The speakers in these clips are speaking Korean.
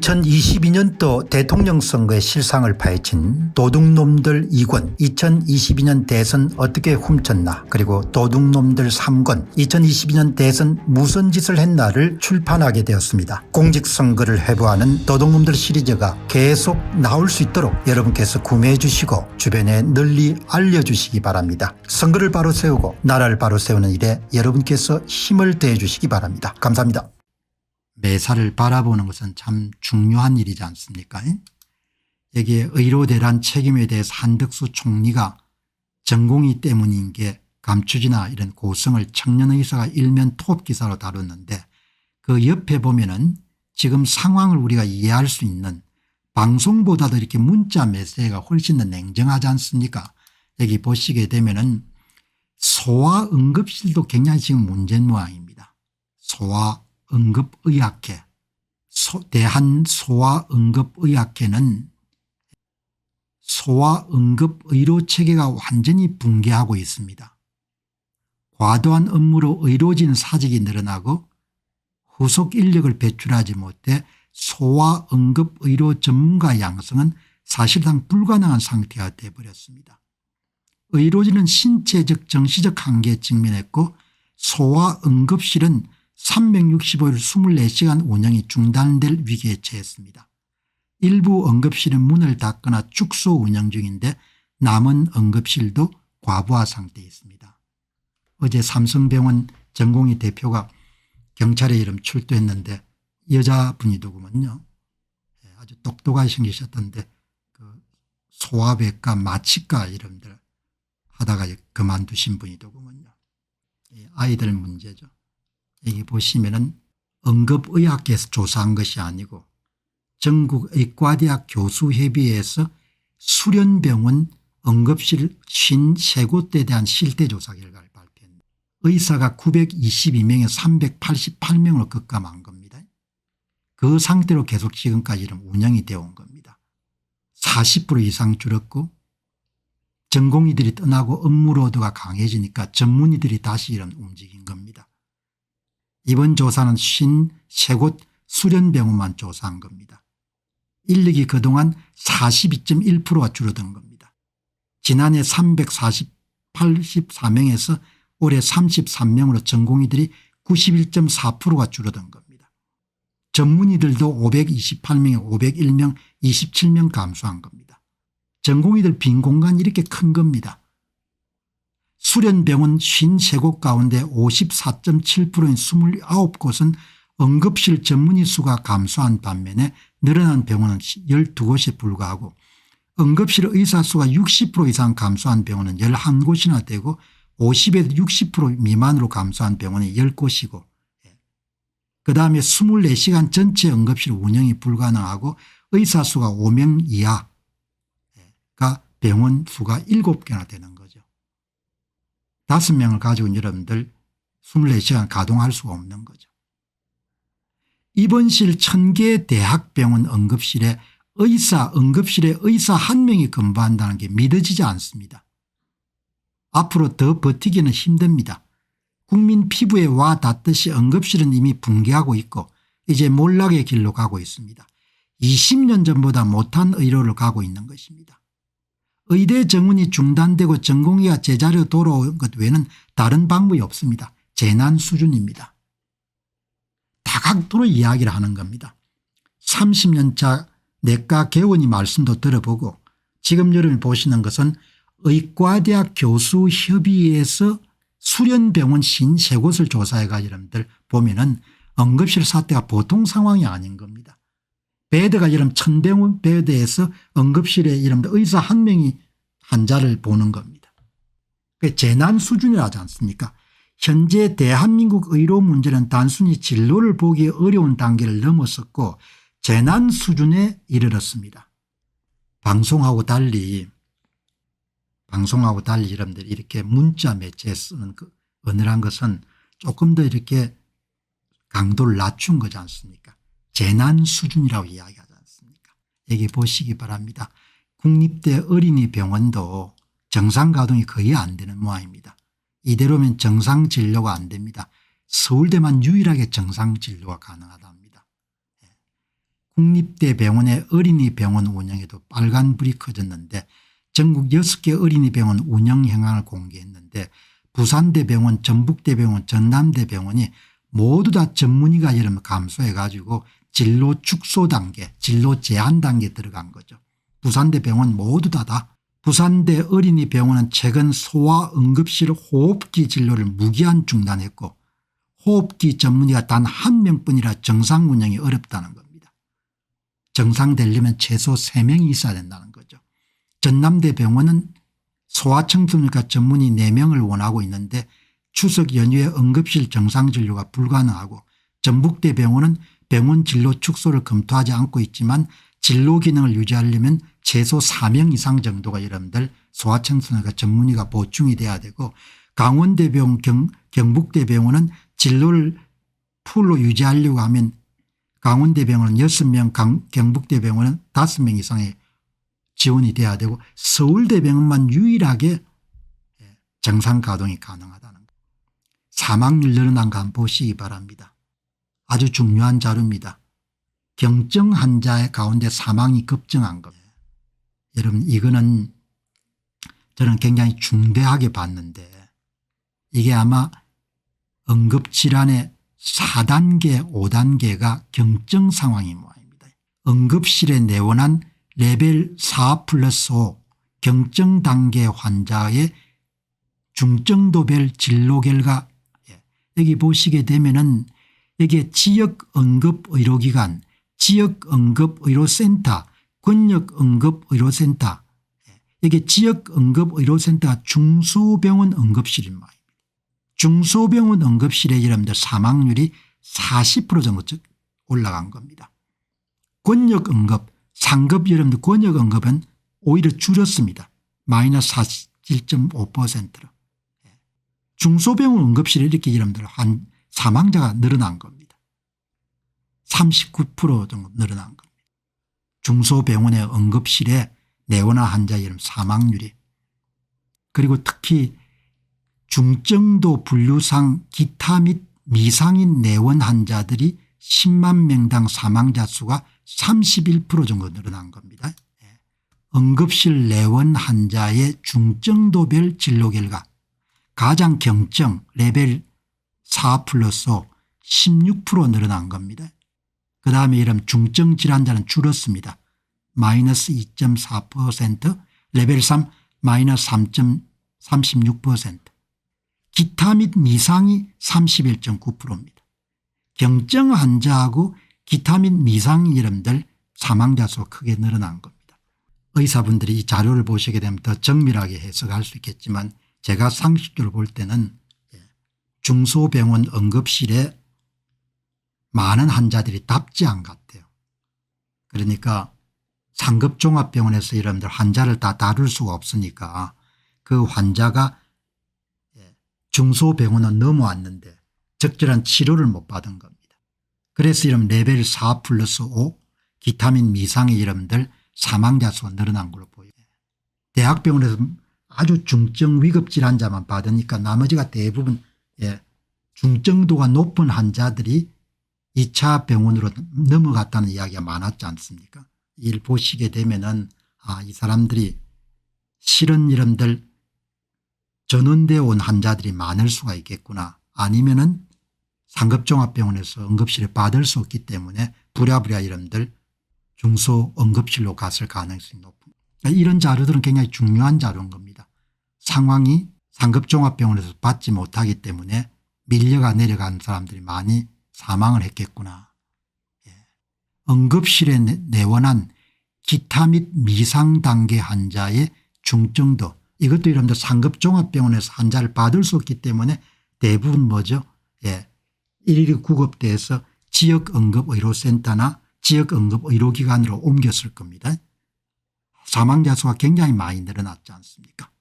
2022년도 대통령 선거의 실상을 파헤친 도둑놈들 2권 2022년 대선 어떻게 훔쳤나 그리고 도둑놈들 3권 2022년 대선 무슨 짓을 했나를 출판하게 되었습니다. 공직선거를 회부하는 도둑놈들 시리즈가 계속 나올 수 있도록 여러분께서 구매해 주시고 주변에 널리 알려주시기 바랍니다. 선거를 바로 세우고 나라를 바로 세우는 일에 여러분께서 힘을 더해 주시기 바랍니다. 감사합니다. 매사를 바라보는 것은 참 중요한 일이지 않습니까? 여기에 의료대란 책임에 대해서 한덕수 총리가 전공의 때문인 게 감추지나 이런 고성을 청년의사가 일면 톱 기사로 다뤘는데 그 옆에 보면은 지금 상황을 우리가 이해할 수 있는 방송보다도 이렇게 문자 메시지가 훨씬 더 냉정하지 않습니까? 여기 보시게 되면은 소아응급실도 굉장히 지금 문제인 모양입니다. 소아응급의학회 대한소아응급의학회는 소아응급의료체계가 완전히 붕괴하고 있습니다. 과도한 업무로 의료진 사직이 늘어나고 후속 인력을 배출하지 못해 소아응급의료 전문가 양성은 사실상 불가능한 상태가 되어버렸습니다. 의료진은 신체적 정시적 한계에 직면했고 소아응급실은 365일 24시간 운영이 중단될 위기에 처했습니다. 일부 응급실은 문을 닫거나 축소 운영 중인데 남은 응급실도 과부하 상태에 있습니다. 어제 삼성병원 전공의 대표가 경찰에 이름 출두했는데 여자분이더구먼요. 아주 똑똑하게 생기셨던데 그 소아외과 마취과 이름들 하다가 그만두신 분이더구먼요. 아이들 문제죠. 여기 보시면은 응급의학계에서 조사한 것이 아니고 전국의과대학 교수협의회에서 수련병원 응급실 53곳에 대한 실태조사 결과를 발표했습니다. 의사가 922명에서 388명으로 급감한 겁니다. 그 상태로 계속 지금까지 운영이 되어 온 겁니다. 40% 이상 줄었고 전공의들이 떠나고 업무로드가 강해지니까 전문의들이 다시 움직인 겁니다. 이번 조사는 53곳 수련병원만 조사한 겁니다. 인력이 그동안 42.1%가 줄어든 겁니다. 지난해 384명에서 올해 33명으로 전공의들이 91.4%가 줄어든 겁니다. 전문의들도 528명에 501명 27명 감소한 겁니다. 전공의들 빈 공간이 이렇게 큰 겁니다. 수련병원 53곳 가운데 54.7%인 29곳은 응급실 전문의 수가 감소한 반면에 늘어난 병원은 12곳에 불과하고 응급실 의사 수가 60% 이상 감소한 병원은 11곳이나 되고 50에서 60% 미만으로 감소한 병원이 10곳이고 그다음에 24시간 전체 응급실 운영이 불가능하고 의사 수가 5명 이하가 병원 수가 7개나 되는 거죠. 5명을 가지고 여러분들 24시간 가동할 수가 없는 거죠. 입원실 1000개 대학병원 응급실에 응급실에 의사 1명이 근무한다는 게 믿어지지 않습니다. 앞으로 더 버티기는 힘듭니다. 국민 피부에 와 닿듯이 응급실은 이미 붕괴하고 있고 이제 몰락의 길로 가고 있습니다. 20년 전보다 못한 의료를 가고 있는 것입니다. 의대 정원이 중단되고 전공의가 제자리로 돌아온 것 외에는 다른 방법이 없습니다. 재난 수준입니다. 다각도로 이야기를 하는 겁니다. 30년차 내과 개원이 말씀도 들어보고 지금 여러분이 보시는 것은 의과대학 교수협의회에서 수련병원 53곳을 조사해가 여러분들 보면은 응급실 사태가 보통 상황이 아닌 겁니다. 베드가 1000병원 베드에서 응급실에 의사 1명이 환자를 보는 겁니다. 재난 수준이라지 않습니까? 현재 대한민국 의료 문제는 단순히 진료를 보기 어려운 단계를 넘어섰고 재난 수준에 이르렀습니다. 방송하고 달리 여러분들 이렇게 문자 매체에 쓰는 그 어느한 것은 조금 더 이렇게 강도를 낮춘 거지 않습니까? 재난 수준이라고 이야기하지 않습니까? 여기 보시기 바랍니다. 국립대 어린이병원도 정상 가동이 거의 안 되는 모양입니다. 이대로면 정상 진료가 안 됩니다. 서울대만 유일하게 정상 진료가 가능하답니다. 국립대병원의 어린이병원 운영에도 빨간불이 켜졌는데 전국 6개 어린이병원 운영 현황을 공개했는데 부산대병원, 전북대병원, 전남대병원이 모두 다 전문의가 이름 감소해 가지고 진로 축소 단계, 진로 제한 단계에 들어간 거죠. 부산대병원 모두 다 부산대 어린이병원은 최근 소아응급실 호흡기 진료를 무기한 중단했고 호흡기 전문의가 단 한 명뿐이라 정상 운영이 어렵다는 겁니다. 정상되려면 최소 3명이 있어야 된다는 거죠. 전남대병원은 소아청소년과 전문의 4명을 원하고 있는데 추석 연휴에 응급실 정상진료가 불가능하고 전북대병원은 병원 진로 축소를 검토하지 않고 있지만 진로 기능을 유지하려면 최소 4명 이상 정도가 여러분들 소아청소년과 전문의가 보충이 돼야 되고 강원대병원 경북대병원은 진로를 풀로 유지하려고 하면 강원대병원은 6명 경북대병원은 5명 이상의 지원이 돼야 되고 서울대병원만 유일하게 정상 가동이 가능하다는 것. 사망률 늘어난 거 한번 보시기 바랍니다. 아주 중요한 자료입니다. 경증 환자 가운데 사망이 급증한 겁니다. 여러분 이거는 저는 굉장히 중대하게 봤는데 이게 아마 응급질환의 4단계 5단계가 경증 상황인 모양입니다. 응급실에 내원한 레벨 4+5 경증 단계 환자의 중증도별 진로 결과 여기 보시게 되면은 여기에 지역응급의료기관, 지역응급의료센터, 권역응급의료센터 여기 지역응급의료센터가 중소병원 응급실인 모양입니다. 중소병원 응급실에 여러분들 사망률이 40% 정도 올라간 겁니다. 권역응급 상급 여러분들 권역응급은 오히려 줄었습니다. 마이너스 47.5%로. 중소병원 응급실에 이렇게 여러분들 한 사망자가 늘어난 겁니다. 39% 정도 늘어난 겁니다. 중소병원의 응급실에 내원한 환자 여러분 사망률이. 그리고 특히 중증도 분류상 기타 및 미상인 내원 환자들이 10만 명당 사망자 수가 31% 정도 늘어난 겁니다. 응급실 내원 환자의 중증도별 진로 결과 가장 경증 레벨 4+5 16% 늘어난 겁니다. 그다음에 이런 중증 질환자는 줄었습니다. 마이너스 2.4% 레벨 3 마이너스 3.36% 기타 및 미상이 31.9%입니다. 경증 환자하고 기타 및 미상 여러분들 사망자 수가 크게 늘어난 겁니다. 의사분들이 이 자료를 보시게 되면 더 정밀하게 해석할 수 있겠지만 제가 상식적으로 볼 때는 중소병원 응급실에 많은 환자들이 답지한 것 같아요. 그러니까 상급종합병원에서 여러분들 환자를 다 다룰 수가 없으니까 그 환자가 중소병원은 넘어왔는데 적절한 치료를 못 받은 겁니다. 그래서 이런 레벨 4+5 기타 및 미상의 여러분들 사망자 수가 늘어난 걸로 보여요. 대학병원에서 아주 중증 위급질 환자만 받으니까 나머지가 대부분 중증도가 높은 환자들이 2차 병원으로 넘어갔다는 이야기가 많았지 않습니까? 이를 보시게 되면은 이 사람들이 실은 여러분들 전원되어 온 환자들이 많을 수가 있겠구나. 아니면은 상급종합병원에서 응급실에 받을 수 없기 때문에 부랴부랴 여러분들 중소 응급실로 갔을 가능성이 높은. 이런 자료들은 굉장히 중요한 자료인 겁니다. 상황이 상급종합병원에서 받지 못하기 때문에 밀려가 내려간 사람들이 많이 사망을 했겠구나. 응급실에 내원한 기타 및 미상 단계 환자의 중증도 이것도 여러분들 상급종합병원에서 환자를 받을 수 없기 때문에 대부분 뭐죠? 112 구급대에서 지역응급의료센터나 지역응급의료기관으로 옮겼을 겁니다. 사망자 수가 굉장히 많이 늘어났지 않습니까?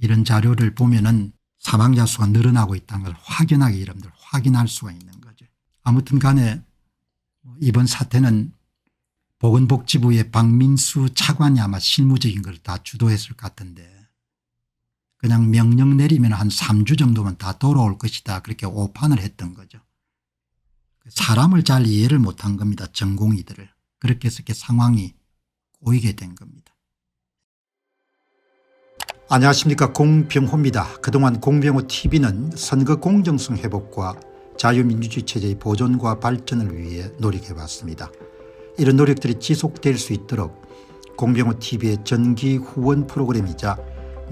이런 자료를 보면은 사망자 수가 늘어나고 있다는 걸 확연하게 여러분들 확인할 수가 있는 거죠. 아무튼 간에 이번 사태는 보건복지부의 박민수 차관이 아마 실무적인 걸 다 주도했을 것 같은데 그냥 명령 내리면 한 3주 정도면 다 돌아올 것이다 그렇게 오판을 했던 거죠. 사람을 잘 이해를 못한 겁니다. 전공의들을. 그렇게 해서 이렇게 상황이 꼬이게 된 겁니다. 안녕하십니까, 공병호입니다. 그동안 공병호TV는 선거 공정성 회복과 자유민주주의 체제의 보존과 발전을 위해 노력해왔습니다. 이런 노력들이 지속될 수 있도록 공병호TV의 정기 후원 프로그램이자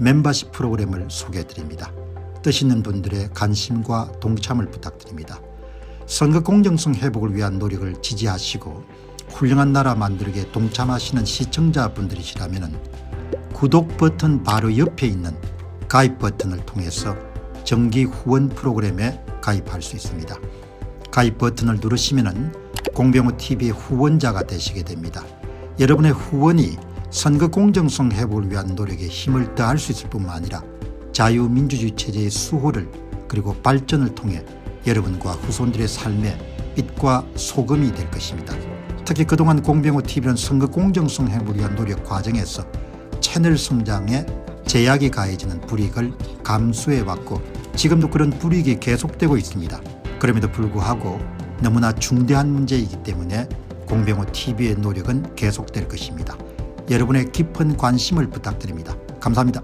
멤버십 프로그램을 소개해드립니다. 뜻 있는 분들의 관심과 동참을 부탁드립니다. 선거 공정성 회복을 위한 노력을 지지하시고 훌륭한 나라 만들기에 동참하시는 시청자분들이시라면 구독 버튼 바로 옆에 있는 가입 버튼을 통해서 정기 후원 프로그램에 가입할 수 있습니다. 가입 버튼을 누르시면 공병호TV의 후원자가 되시게 됩니다. 여러분의 후원이 선거 공정성 회복을 위한 노력에 힘을 더할 수 있을 뿐만 아니라 자유민주주의 체제의 수호를 그리고 발전을 통해 여러분과 후손들의 삶에 빛과 소금이 될 것입니다. 특히 그동안 공병호TV는 선거 공정성 회복을 위한 노력 과정에서 채널 성장에 제약이 가해지는 불이익을 감수해왔고 지금도 그런 불이익이 계속되고 있습니다. 그럼에도 불구하고 너무나 중대한 문제이기 때문에 공병호TV의 노력은 계속될 것입니다. 여러분의 깊은 관심을 부탁드립니다. 감사합니다.